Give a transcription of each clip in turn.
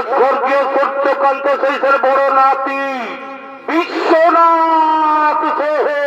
স্বর্গীয় সূর্যকান্ত শেষের বড় নাতি বিশ্বনাথ সেহে।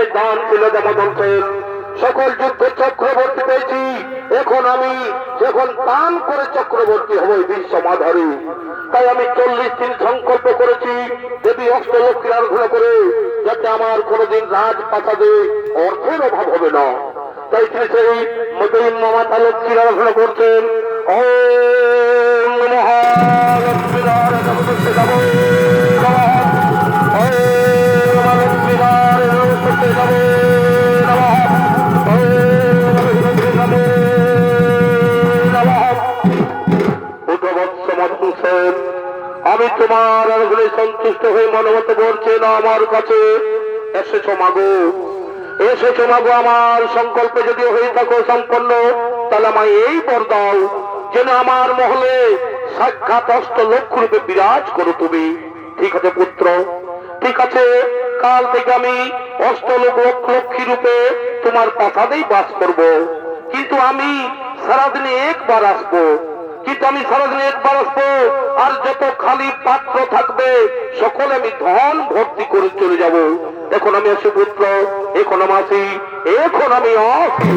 সেই দান ছিল মদন সেন। সকল যুদ্ধ চক্রবর্তী পেয়েছি, এখন আমি দান করে চক্রবর্তী হব বিশ্বমাধারী। তাই আমি 40 দিন সংকল্প করেছি দেবী অষ্টলক্ষ্মীর আরাধনা করে, যাতে আমার কোনোদিন রাজপ্রাসাদে অর্থের অভাব হবে না। তাই তিনি সেই মহামাতা লক্ষ্মীর আরাধনা করছেন। ওম মহালক্ষ্মী আমি তোমার আরাধনে সন্তুষ্ট হয়ে মনোমত বলছে না আমার কাছে এসেছো মাগো, এসেছো মাগো। আমার সংকল্পে যদি হয়ে থাকো সম্পন্ন, তাহলে আমায় এই বর দাও যেন আমার মহলে সাক্ষাৎ অষ্টলক্ষ রূপে বিরাজ করো তুমি। ঠিক আছে পুত্র, ঠিক আছে। কাল থেকে আমি অষ্টলক্ষ্মী রূপে তোমার প্রাসাদেই বাস করব, কিন্তু আমি সারাদিনে একবার আসবো। আর যত খালি পাত্র থাকবে সকলে আমি ধন ভর্তি করে চলে যাব। এখন আমি আসি পুত্র, এখন আমি আসি, এখন আমি আসি।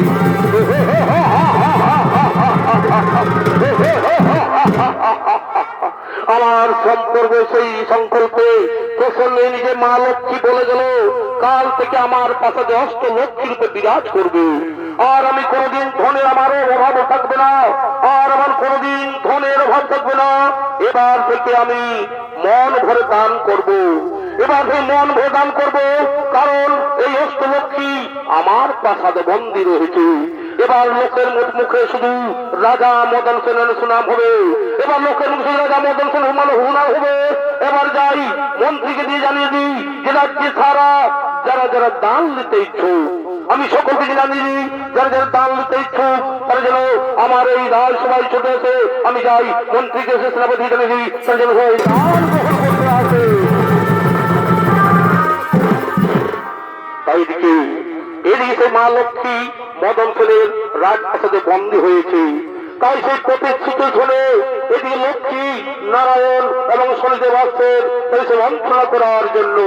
আমার সম্পর্ক সেই সংকল্পে প্রসন্ন নিজে মা লক্ষ্মী বলে গেল, কাল থেকে আমার প্রাসাদে অষ্টলক্ষ্মী রূপে বিরাজ করবে। আর আমি কোনদিন ধনের আমারও অভাব থাকবে না, আর আমার কোনদিন ধনের অভাব থাকবে না। এবার থেকে আমি মন ভরে দান করব, এবার থেকে মন ভরে দান করব, কারণ এই অষ্টলক্ষ্মী আমার প্রাসাদে বন্দী রয়েছে। এবার লোকের মুখে শুধু রাজা মদন সেনের সুনাম হবে, এবার লোকের মুখে রাজা মদন সেন হুনার হবে। এবার যাই মন্ত্রীকে দিয়ে জানিয়ে দিই যে রাজ্যে সারা যারা যারা দান দিতে ইচ্ছুক, আমি সকলকে জানিয়ে দিই যারা যারা দান দিতে ইচ্ছুক তারা যেন আমার এই রাজসভায় ছুটে এসে, আমি যাই মন্ত্রীকে সেনাপতি জানিয়ে দিই তারা যেন দান গ্রহণ করতে আসে। তাই এদিকে সেই মা লক্ষ্মী মদন সেনের রাজপ্রাসাদে বন্দী হয়েছে। তাই সেই প্রতিশ্রুত শুনে এদিকে লক্ষ্মী নারায়ণ এবং শনিদেব আসছেন সেই বঞ্চনা করার জন্য।